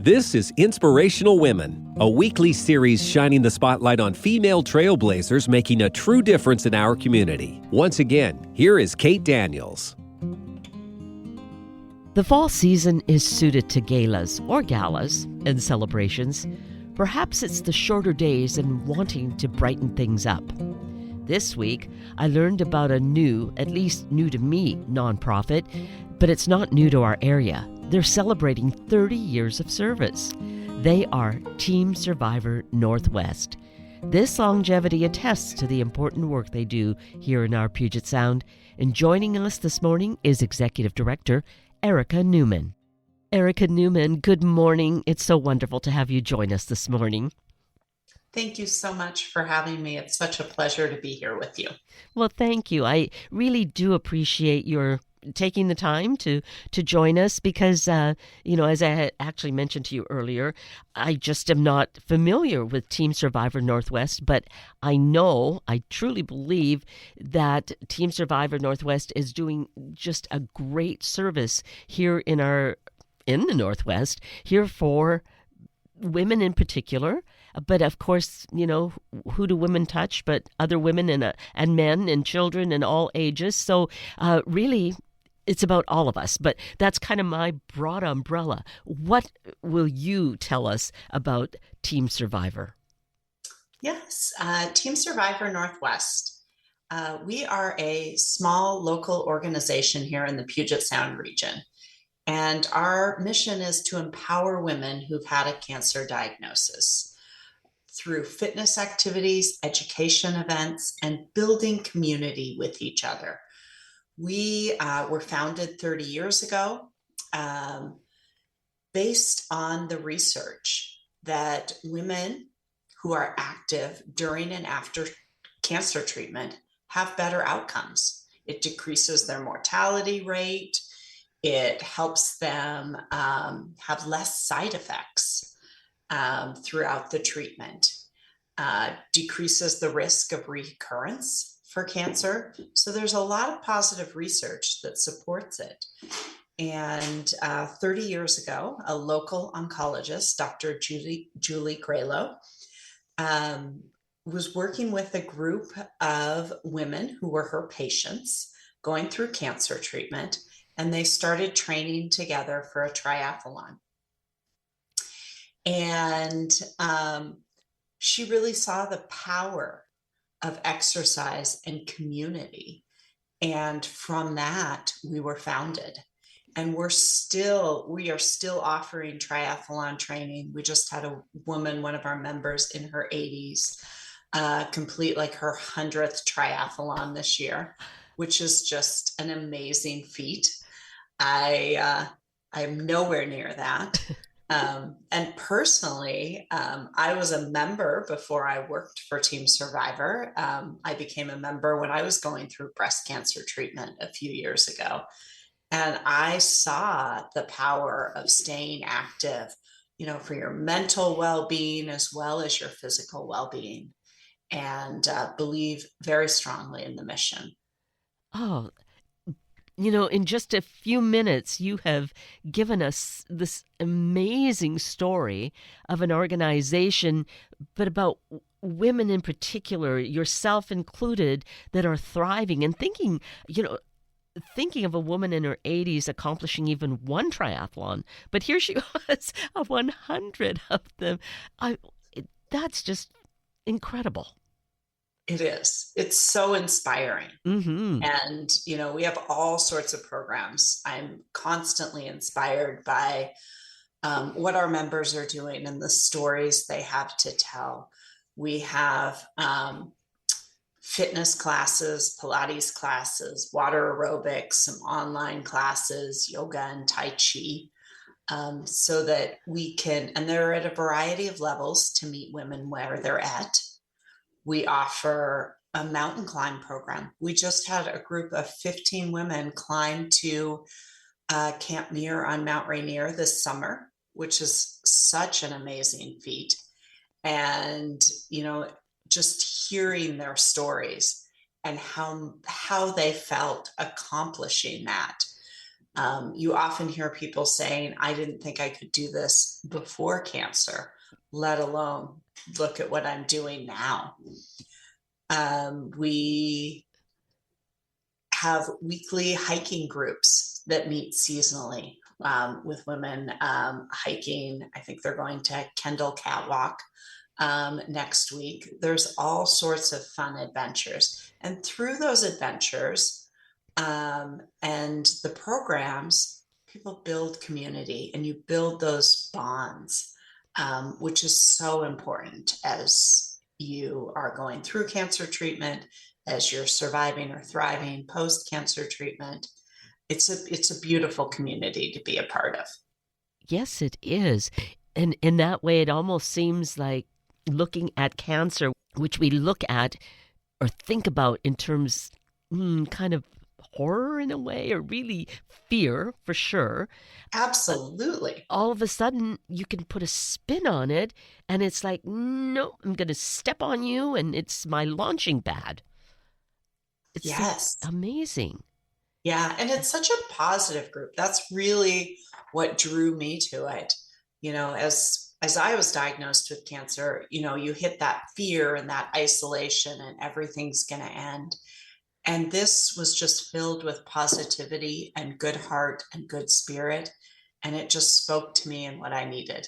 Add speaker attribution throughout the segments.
Speaker 1: This is Inspirational Women, a weekly series shining the spotlight on female trailblazers making a true difference in our community. Once again, here is Kate Daniels.
Speaker 2: The fall season is suited to galas and celebrations. Perhaps it's the shorter days and wanting to brighten things up. This week, I learned about a new, at least new to me, nonprofit, but it's not new to our area. They're celebrating 30 years of service. They are Team Survivor Northwest. This longevity attests to the important work they do here in our Puget Sound. And joining us this morning is Executive Director Ericka Newman. Ericka Newman, good morning. It's so wonderful to have you join us this morning.
Speaker 3: Thank you so much for having me. It's such a pleasure to be here with you.
Speaker 2: Well, thank you. I really do appreciate your taking the time to join us because, as I had actually mentioned to you earlier, I just am not familiar with Team Survivor Northwest, but I truly believe that Team Survivor Northwest is doing just a great service here in the Northwest, here for women in particular. But of course, who do women touch but other women and men and children and all ages. So really, it's about all of us. But that's kind of my broad umbrella. What will you tell us about Team Survivor?
Speaker 3: Yes, Team Survivor Northwest. We are a small local organization here in the Puget Sound region. And our mission is to empower women who've had a cancer diagnosis through fitness activities, education events, and building community with each other. We were founded 30 years ago based on the research that women who are active during and after cancer treatment have better outcomes. It decreases their mortality rate. It helps them have less side effects throughout the treatment, decreases the risk of recurrence for cancer. So there's a lot of positive research that supports it. And 30 years ago, a local oncologist, Dr. Julie Graylow, was working with a group of women who were her patients going through cancer treatment, and they started training together for a triathlon. And she really saw the power of exercise and community. And from that, we were founded. And we are still offering triathlon training. We just had a woman, one of our members in her 80s, complete like her 100th triathlon this year, which is just an amazing feat. I'm nowhere near that. And personally, I was a member before I worked for Team Survivor. I became a member when I was going through breast cancer treatment a few years ago. And I saw the power of staying active, for your mental well-being as well as your physical well-being, and believe very strongly in the mission.
Speaker 2: Oh, in just a few minutes, you have given us this amazing story of an organization, but about women in particular, yourself included, that are thriving and thinking of a woman in her 80s accomplishing even one triathlon. But here she was, 100 of them. That's just incredible.
Speaker 3: It is. It's so inspiring.
Speaker 2: Mm-hmm.
Speaker 3: And, we have all sorts of programs. I'm constantly inspired by what our members are doing and the stories they have to tell. We have fitness classes, Pilates classes, water aerobics, some online classes, yoga and Tai Chi, so that we can, and they're at a variety of levels to meet women where they're at. We offer a mountain climb program. We just had a group of 15 women climb to Camp Muir on Mount Rainier this summer, which is such an amazing feat. And, just hearing their stories and how they felt accomplishing that You often hear people saying, I didn't think I could do this before cancer, let alone look at what I'm doing now. We have weekly hiking groups that meet seasonally with women hiking. I think they're going to Kendall Catwalk next week. There's all sorts of fun adventures. And through those adventures and the programs, people build community and you build those bonds, which is so important as you are going through cancer treatment, as you're surviving or thriving post-cancer treatment. It's a beautiful community to be a part of.
Speaker 2: Yes, it is. And in that way, it almost seems like looking at cancer, which we look at or think about in terms kind of horror in a way, or really fear for sure.
Speaker 3: Absolutely.
Speaker 2: All of a sudden, you can put a spin on it, and it's like, no, I'm going to step on you, and it's my launching pad. It's
Speaker 3: Yes.
Speaker 2: amazing.
Speaker 3: Yeah. And it's such a positive group. That's really what drew me to it. As I was diagnosed with cancer, you hit that fear and that isolation and everything's going to end. And this was just filled with positivity and good heart and good spirit. And it just spoke to me and what I needed.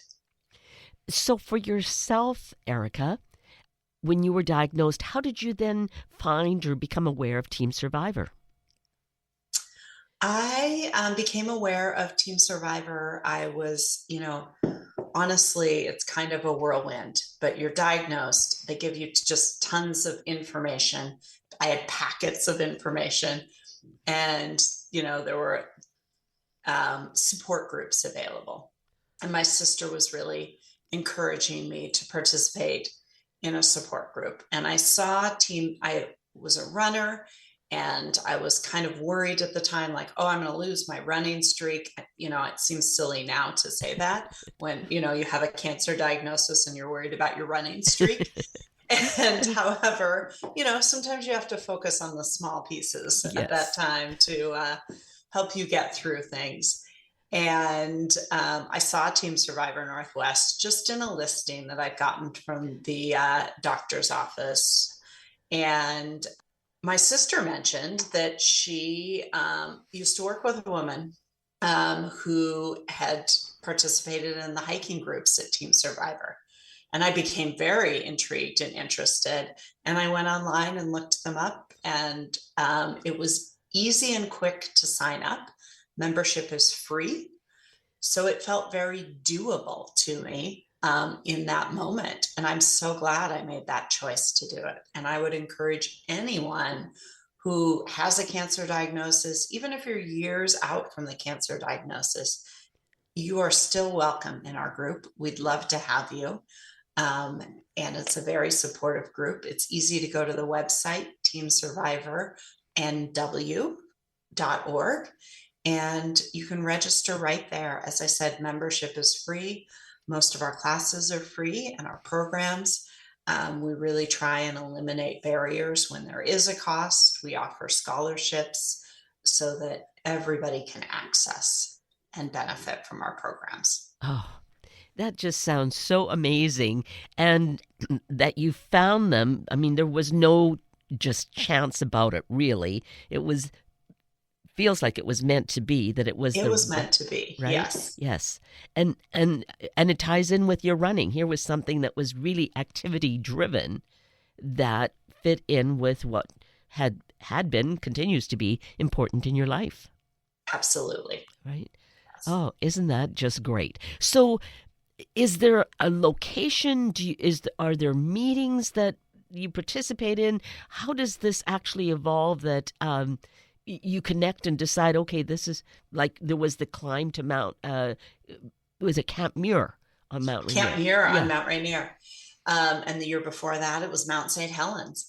Speaker 2: So for yourself, Ericka, when you were diagnosed, how did you then find or become aware of Team Survivor?
Speaker 3: I became aware of Team Survivor. I was, honestly, it's kind of a whirlwind, but you're diagnosed. They give you just tons of information. I had packets of information, and, there were support groups available. And my sister was really encouraging me to participate in a support group. And I was a runner, and I was kind of worried at the time, like, oh, I'm going to lose my running streak. It seems silly now to say that when, you have a cancer diagnosis and you're worried about your running streak. And however, sometimes you have to focus on the small pieces at that time to help you get through things. And I saw Team Survivor Northwest just in a listing that I'd gotten from the doctor's office. And my sister mentioned that she used to work with a woman who had participated in the hiking groups at Team Survivor. And I became very intrigued and interested. And I went online and looked them up, and it was easy and quick to sign up. Membership is free. So it felt very doable to me in that moment. And I'm so glad I made that choice to do it. And I would encourage anyone who has a cancer diagnosis, even if you're years out from the cancer diagnosis, you are still welcome in our group. We'd love to have you. And it's a very supportive group. It's easy to go to the website, teamsurvivornw.org, and you can register right there. As I said, membership is free. Most of our classes are free, and our programs. We really try and eliminate barriers when there is a cost. We offer scholarships so that everybody can access and benefit from our programs.
Speaker 2: Oh, that just sounds so amazing. And that you found them. I mean, there was no just chance about it, really. Feels like it was meant to be, that it was
Speaker 3: meant to be,
Speaker 2: right?
Speaker 3: Yes.
Speaker 2: And it ties in with your running. Here was something that was really activity driven that fit in with what had been, continues to be important in your life.
Speaker 3: Absolutely.
Speaker 2: Right.
Speaker 3: Yes.
Speaker 2: Oh, isn't that just great? So is there a location? Are there meetings that you participate in? How does this actually evolve that you connect and decide, okay, this is like, there was the climb to Mount, was it Camp Muir on Mount Rainier?
Speaker 3: Camp Muir on Mount Rainier. And the year before that, it was Mount St. Helens.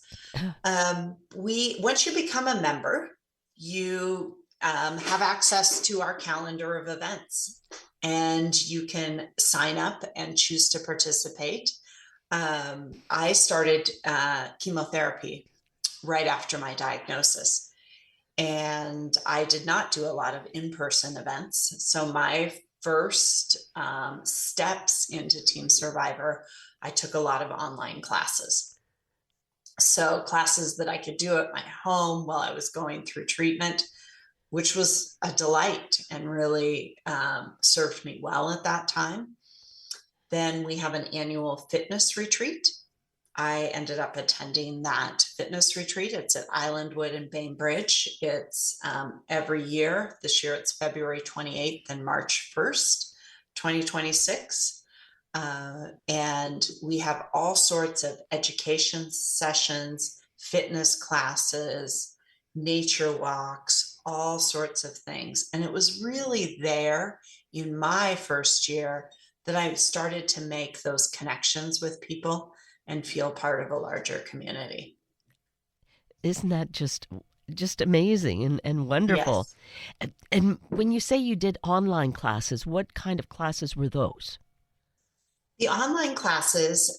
Speaker 3: Once you become a member, you have access to our calendar of events, and you can sign up and choose to participate. I started chemotherapy right after my diagnosis. And I did not do a lot of in-person events. So my first steps into Team Survivor, I took a lot of online classes. So classes that I could do at my home while I was going through treatment, which was a delight and really served me well at that time. Then we have an annual fitness retreat. I ended up attending that fitness retreat. It's at Islandwood and Bainbridge. It's every year. This year it's February 28th and March 1st, 2026. And we have all sorts of education sessions, fitness classes, nature walks, all sorts of things. And it was really there in my first year that I started to make those connections with people and feel part of a larger community.
Speaker 2: Isn't that just amazing and wonderful?
Speaker 3: Yes.
Speaker 2: And when you say you did online classes, what kind of classes were those?
Speaker 3: The online classes,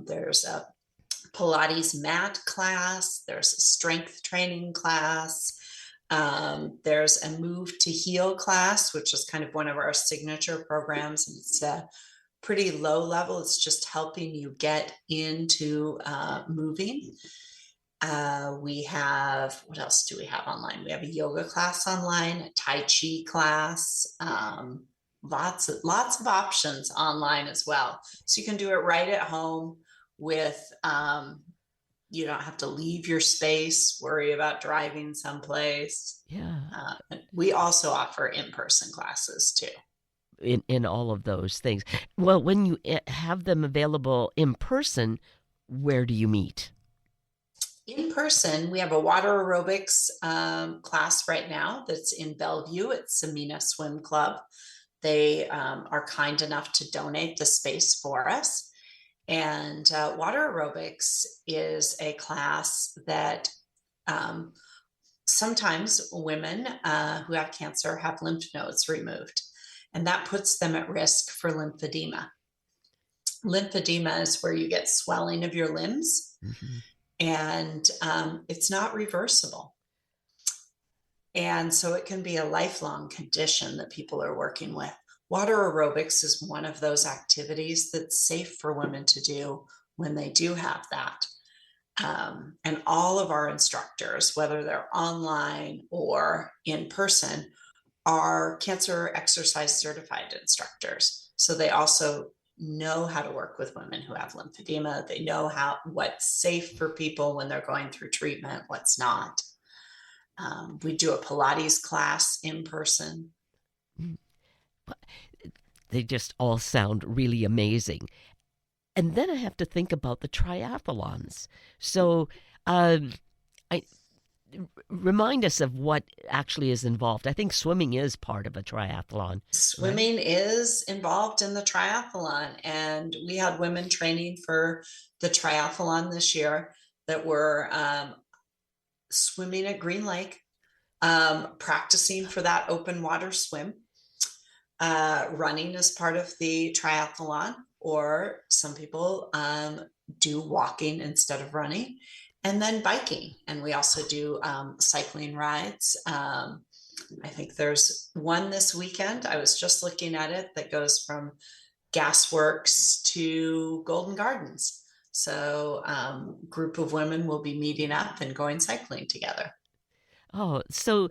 Speaker 3: there's a Pilates mat class, there's a strength training class, there's a Move to Heal class, which is kind of one of our signature programs. And it's pretty low level. It's just helping you get into moving. We have, what else do we have online? We have a yoga class online, a Tai Chi class, lots of options online as well. So you can do it right at home with, you don't have to leave your space, worry about driving someplace.
Speaker 2: Yeah.
Speaker 3: We also offer in-person classes too.
Speaker 2: In all of those things. Well, when you have them available in person, where do you meet?
Speaker 3: In person, we have a water aerobics class right now that's in Bellevue at Samina Swim Club. They are kind enough to donate the space for us. And water aerobics is a class that sometimes women who have cancer have lymph nodes removed, and that puts them at risk for lymphedema. Lymphedema is where you get swelling of your limbs, and it's not reversible. And so it can be a lifelong condition that people are working with. Water aerobics is one of those activities that's safe for women to do when they do have that. And all of our instructors, whether they're online or in person, are cancer exercise certified instructors. So they also know how to work with women who have lymphedema. They know what's safe for people when they're going through treatment, what's not. We do a Pilates class in person.
Speaker 2: They just all sound really amazing. And then I have to think about the triathlons. So, remind us of what actually is involved. I think swimming is part of a triathlon.
Speaker 3: Swimming is involved in the triathlon, and we had women training for the triathlon this year that were swimming at Green Lake, practicing for that open water swim, running as part of the triathlon, or some people do walking instead of running, and then biking. And we also do cycling rides. I think there's one this weekend. I was just looking at it that goes from Gasworks to Golden Gardens. So group of women will be meeting up and going cycling together.
Speaker 2: Oh, so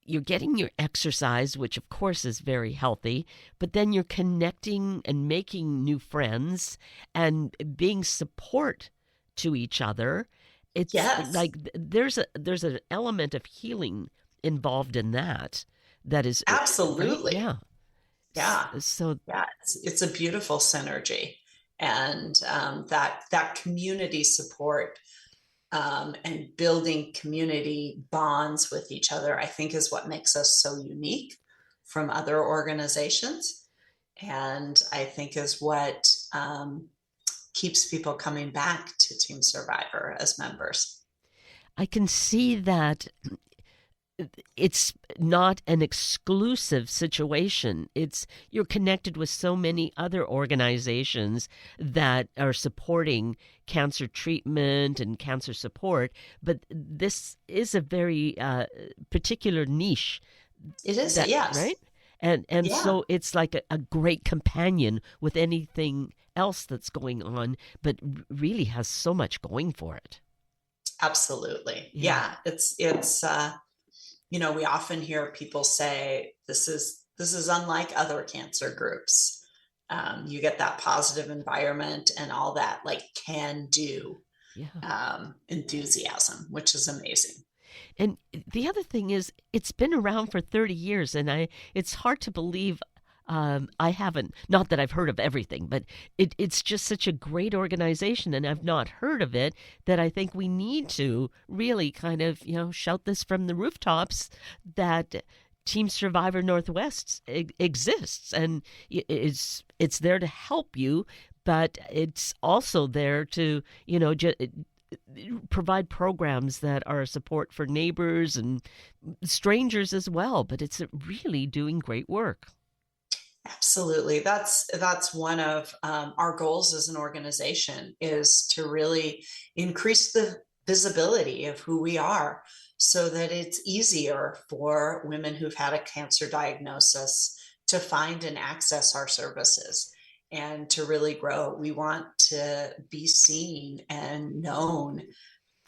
Speaker 2: you're getting your exercise, which of course is very healthy, but then you're connecting and making new friends and being support to each other. It's like there's an element of healing involved in that. That is
Speaker 3: absolutely
Speaker 2: right?
Speaker 3: Yeah.
Speaker 2: So
Speaker 3: yeah, it's a beautiful synergy, and that community support and building community bonds with each other, I think, is what makes us so unique from other organizations, and I think is what keeps people coming back to Team Survivor as members.
Speaker 2: I can see that it's not an exclusive situation. You're connected with so many other organizations that are supporting cancer treatment and cancer support, but this is a very particular niche.
Speaker 3: It is, yes.
Speaker 2: Right? And
Speaker 3: Yeah.
Speaker 2: so it's like a great companion with anything else that's going on, but really has so much going for it.
Speaker 3: Absolutely.
Speaker 2: Yeah.
Speaker 3: It's we often hear people say this is unlike other cancer groups. You get that positive environment and all that like can do enthusiasm, which is amazing.
Speaker 2: And the other thing is, it's been around for 30 years, and it's hard to believe I haven't, not that I've heard of everything, but it's just such a great organization, and I've not heard of it, that I think we need to really kind of, shout this from the rooftops that Team Survivor Northwest exists, and it's there to help you, but it's also there to, provide programs that are support for neighbors and strangers as well, but it's really doing great work.
Speaker 3: Absolutely. That's one of our goals as an organization, is to really increase the visibility of who we are so that it's easier for women who've had a cancer diagnosis to find and access our services and to really grow. We want to be seen and known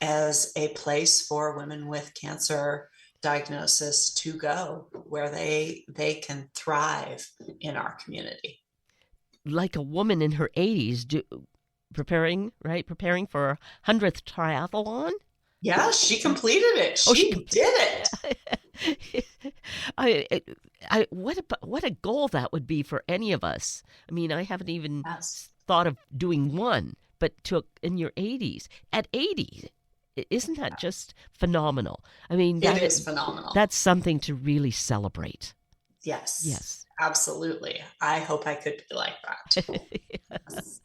Speaker 3: as a place for women with cancer diagnosis to go, where they can thrive in our community.
Speaker 2: Like a woman in her 80s preparing for her 100th triathlon.
Speaker 3: Yeah, she completed it. She did
Speaker 2: it. What a goal that would be for any of us. I mean, I haven't even thought of doing one, but in your 80s, at 80, isn't that just phenomenal? I mean,
Speaker 3: it is phenomenal.
Speaker 2: That's something to really celebrate.
Speaker 3: Yes, absolutely. I hope I could be like that.
Speaker 2: Yes.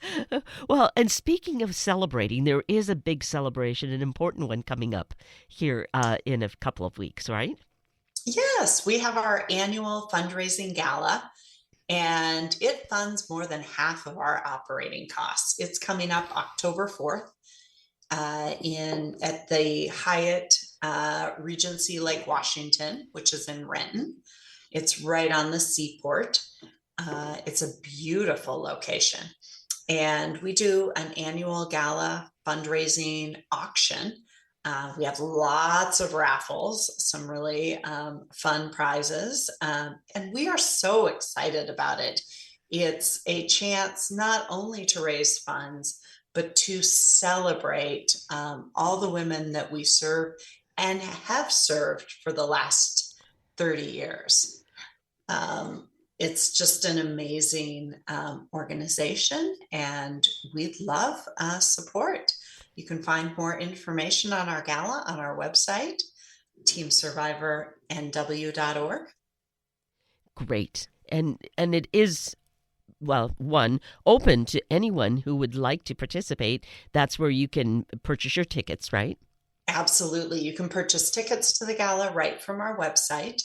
Speaker 2: Well, and speaking of celebrating, there is a big celebration, an important one coming up here in a couple of weeks, right?
Speaker 3: Yes, we have our annual fundraising gala, and it funds more than half of our operating costs. It's coming up October 4th at the Hyatt Regency Lake Washington, which is in Renton. It's right on the seaport. It's a beautiful location. And we do an annual gala fundraising auction. We have lots of raffles, some really fun prizes, and we are so excited about it. It's a chance not only to raise funds, but to celebrate all the women that we serve and have served for the last 30 years. It's just an amazing organization, and we'd love support. You can find more information on our gala on our website, teamsurvivornw.org.
Speaker 2: Great. And it is, well, one, open to anyone who would like to participate. That's where you can purchase your tickets, right?
Speaker 3: Absolutely. You can purchase tickets to the gala right from our website.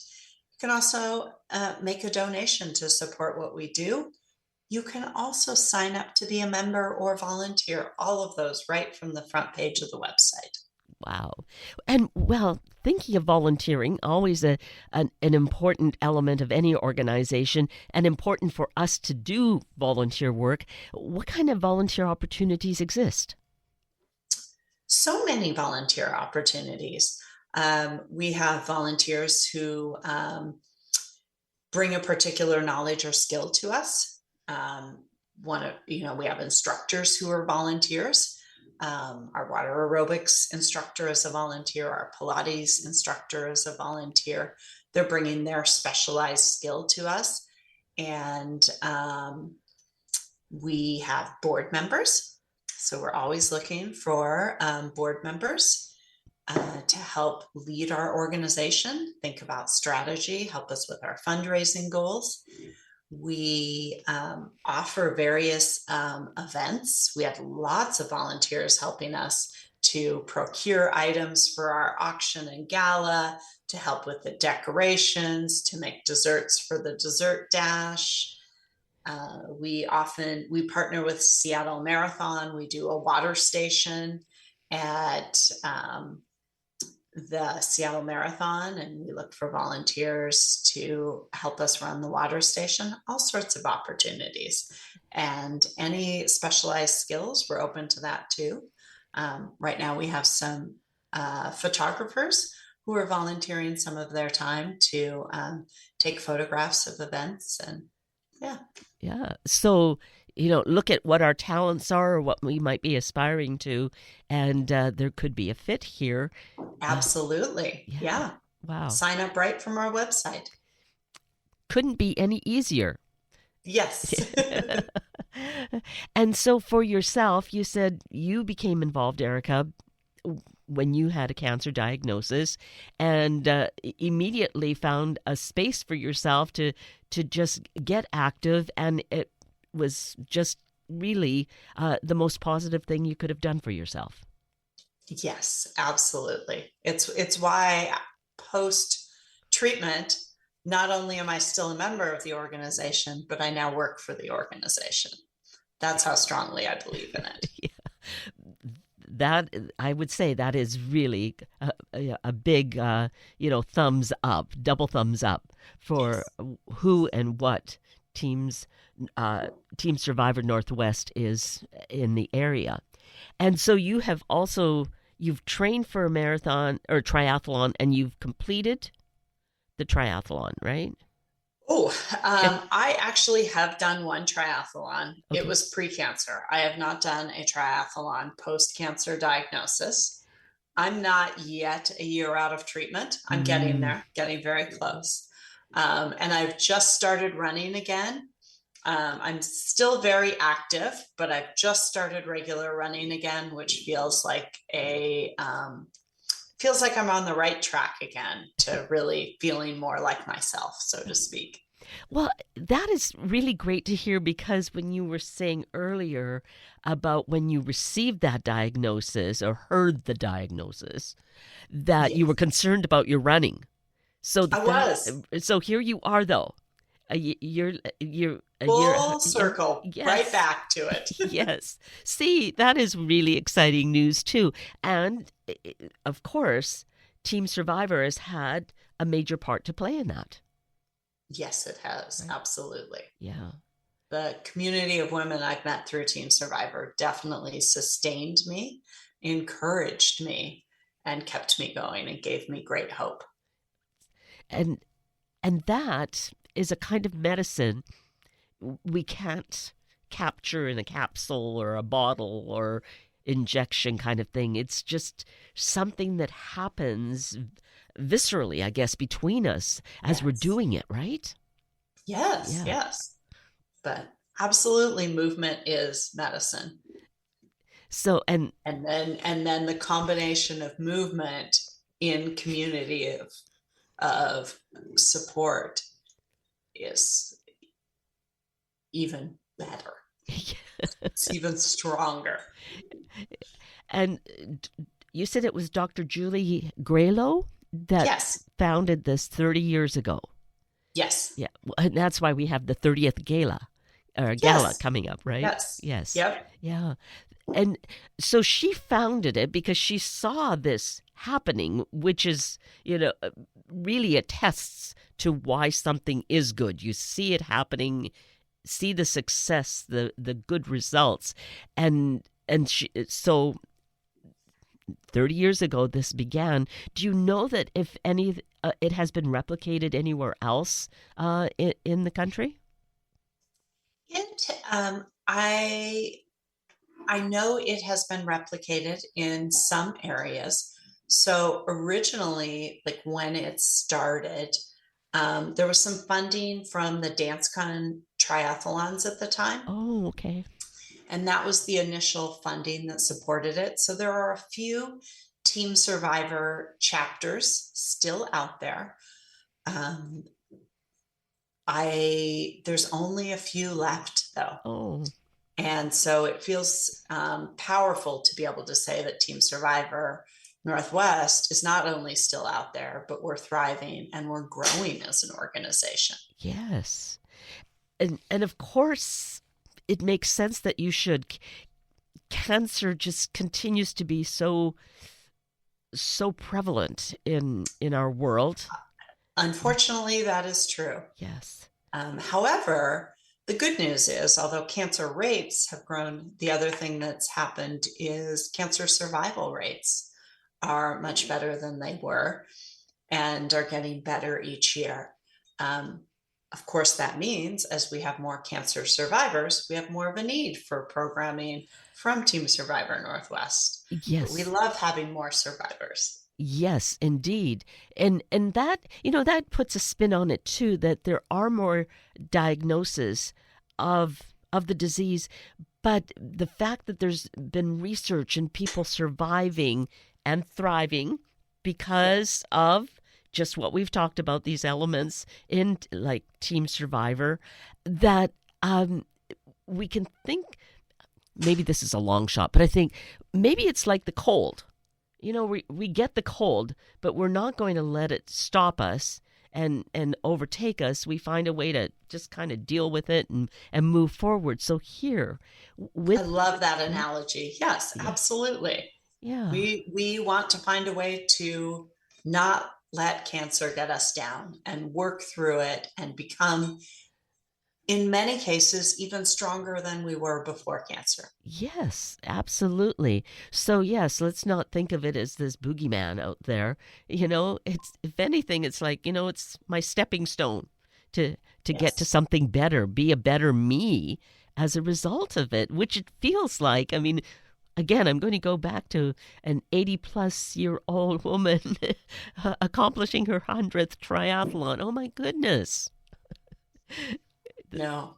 Speaker 3: You can also make a donation to support what we do. You can also sign up to be a member or volunteer, all of those right from the front page of the website.
Speaker 2: Wow. And, well, thinking of volunteering, always an important element of any organization, and important for us to do volunteer work. What kind of volunteer opportunities exist?
Speaker 3: So many volunteer opportunities. We have volunteers who bring a particular knowledge or skill to us. We have instructors who are volunteers. Our water aerobics instructor is a volunteer. Our Pilates instructor is a volunteer. They're bringing their specialized skill to us. And we have board members. So we're always looking for board members to help lead our organization, think about strategy, help us with our fundraising goals. We offer various events. We have lots of volunteers helping us to procure items for our auction and gala, to help with the decorations, to make desserts for the dessert dash. We partner with Seattle Marathon. We do a water station at the Seattle Marathon, and we look for volunteers to help us run the water station. All sorts of opportunities, and any specialized skills, we're open to that too. Right now we have some photographers who are volunteering some of their time to take photographs of events. And
Speaker 2: Yeah. So, look at what our talents are or what we might be aspiring to, and there could be a fit here.
Speaker 3: Absolutely. Yeah.
Speaker 2: Wow.
Speaker 3: Sign up right from our website.
Speaker 2: Couldn't be any easier.
Speaker 3: Yes.
Speaker 2: And so for yourself, you said you became involved, Ericka, when you had a cancer diagnosis, and immediately found a space for yourself to just get active, and it was just really the most positive thing you could have done for yourself.
Speaker 3: Yes, absolutely. It's why post treatment, not only am I still a member of the organization, but I now work for the organization. That's how strongly I believe in it.
Speaker 2: Yeah. That, I would say, that is really a big, thumbs up, double thumbs up for who and what Team Survivor Northwest is in the area. And so you've trained for a marathon or triathlon, and you've completed the triathlon, right?
Speaker 3: Oh, I actually have done one triathlon.
Speaker 2: Okay.
Speaker 3: It was pre-cancer. I have not done a triathlon post-cancer diagnosis. I'm not yet a year out of treatment. I'm getting there, getting very close. And I've just started running again. I'm still very active, but I've just started regular running again, which feels like I'm on the right track again to really feeling more like myself, so to speak.
Speaker 2: Well, that is really great to hear, because when you were saying earlier about when you received that diagnosis or heard the diagnosis, that you were concerned about your running. So
Speaker 3: I was.
Speaker 2: So here you are, though. You're
Speaker 3: Full circle,
Speaker 2: yes.
Speaker 3: Right back to it.
Speaker 2: Yes. See, that is really exciting news too. And of course, Team Survivor has had a major part to play in that.
Speaker 3: Yes, it has. Right. Absolutely.
Speaker 2: Yeah.
Speaker 3: The community of women I've met through Team Survivor definitely sustained me, encouraged me, and kept me going and gave me great hope.
Speaker 2: And that is a kind of medicine we can't capture in a capsule or a bottle or injection kind of thing. It's just something that happens viscerally, I guess, between us as we're doing it, right?
Speaker 3: Yes, yes. But absolutely, movement is medicine.
Speaker 2: So and
Speaker 3: then the combination of movement in community of support is even better. It's even stronger.
Speaker 2: And you said it was Dr. Julie Graylow that founded this 30 years ago.
Speaker 3: Yes.
Speaker 2: Yeah. And that's why we have the 30th gala coming up, right?
Speaker 3: Yes.
Speaker 2: Yes.
Speaker 3: Yep.
Speaker 2: Yeah. And so she founded it because she saw this happening, which is, really attests to why something is good. You see it happening, see the success, the good results. And so 30 years ago this began. Do you know that if it has been replicated anywhere else in the country?
Speaker 3: I know it has been replicated in some areas. So originally, like when it started, there was some funding from the DanceCon triathlons at the time.
Speaker 2: Oh, okay.
Speaker 3: And that was the initial funding that supported it. So there are a few Team Survivor chapters still out there. There's only a few left, though.
Speaker 2: Oh.
Speaker 3: And so it feels powerful to be able to say that Team Survivor Northwest is not only still out there, but we're thriving and we're growing as an organization.
Speaker 2: Yes. And of course, it makes sense that you should. Cancer just continues to be so prevalent in our world.
Speaker 3: Unfortunately, that is true.
Speaker 2: Yes.
Speaker 3: However, the good news is, although cancer rates have grown, the other thing that's happened is cancer survival rates are much better than they were and are getting better each year. Of course, that means as we have more cancer survivors, we have more of a need for programming from Team Survivor Northwest.
Speaker 2: Yes.
Speaker 3: But we love having more survivors.
Speaker 2: Yes, indeed. And that, that puts a spin on it too, that there are more diagnoses of the disease, but the fact that there's been research and people surviving and thriving because of just what we've talked about, these elements in like Team Survivor, that we can think, maybe this is a long shot, but I think maybe it's like the cold. We get the cold, but we're not going to let it stop us and overtake us. We find a way to just kind of deal with it and move forward. So here, I
Speaker 3: love that analogy. Yes, absolutely.
Speaker 2: Yeah.
Speaker 3: We want to find a way to not let cancer get us down and work through it and become, in many cases, even stronger than we were before cancer.
Speaker 2: Yes, absolutely. So yes, let's not think of it as this boogeyman out there. It's, if anything, it's like, it's my stepping stone to get to something better, be a better me as a result of it, which it feels like. I mean, again, I'm going to go back to an 80-plus-year-old woman accomplishing her 100th triathlon. Oh, my goodness.
Speaker 3: No.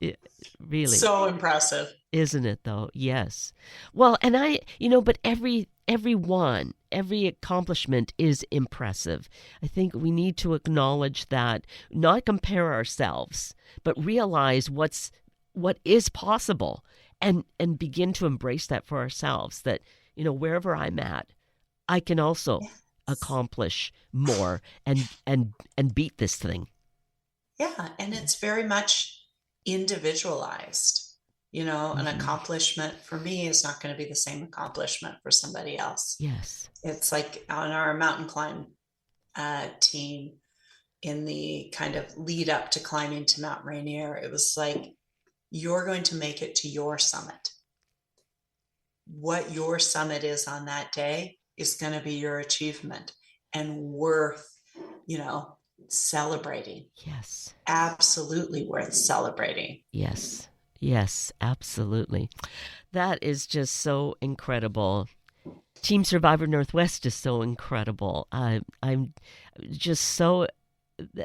Speaker 2: Really.
Speaker 3: So impressive.
Speaker 2: Isn't it, though? Yes. Well, and but every accomplishment is impressive. I think we need to acknowledge that, not compare ourselves, but realize what is possible. And begin to embrace that for ourselves, that, wherever I'm at, I can also accomplish more and beat this thing.
Speaker 3: Yeah, and it's very much individualized. An accomplishment for me is not going to be the same accomplishment for somebody else.
Speaker 2: Yes.
Speaker 3: It's like on our mountain climb team, in the kind of lead up to climbing to Mount Rainier, it was like, you're going to make it to your summit. What your summit is on that day is going to be your achievement and worth, celebrating.
Speaker 2: Yes.
Speaker 3: Absolutely worth celebrating.
Speaker 2: Yes. Yes, absolutely. That is just so incredible. Team Survivor Northwest is so incredible. I'm just so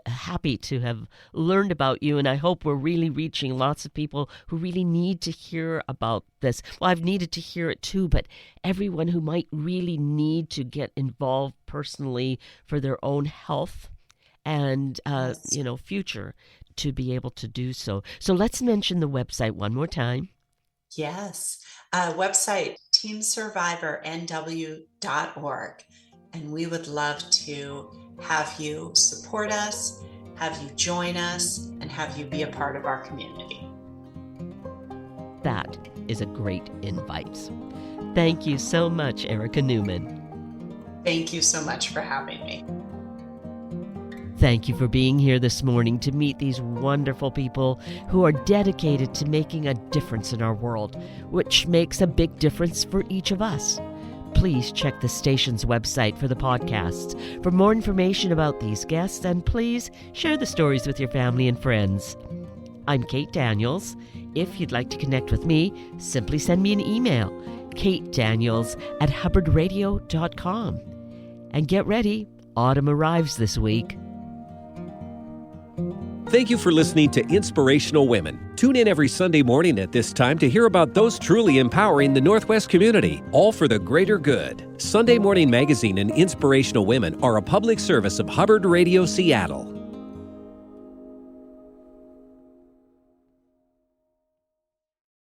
Speaker 2: happy to have learned about you, and I hope we're really reaching lots of people who really need to hear about this. Well, I've needed to hear it too, but everyone who might really need to get involved personally for their own health and future, to be able to do so. So let's mention the website one more time.
Speaker 3: Yes. Website teamsurvivornw.org. And we would love to have you support us, have you join us, and have you be a part of our community.
Speaker 2: That is a great invite. Thank you so much, Ericka Newman.
Speaker 3: Thank you so much for having me.
Speaker 2: Thank you for being here this morning to meet these wonderful people who are dedicated to making a difference in our world, which makes a big difference for each of us. Please check the station's website for the podcasts for more information about these guests, and please share the stories with your family and friends. I'm Kate Daniels. If you'd like to connect with me, simply send me an email, katedaniels@hubbardradio.com. And get ready, autumn arrives this week.
Speaker 1: Thank you for listening to Inspirational Women. Tune in every Sunday morning at this time to hear about those truly empowering the Northwest community, all for the greater good. Sunday Morning Magazine and Inspirational Women are a public service of Hubbard Radio Seattle.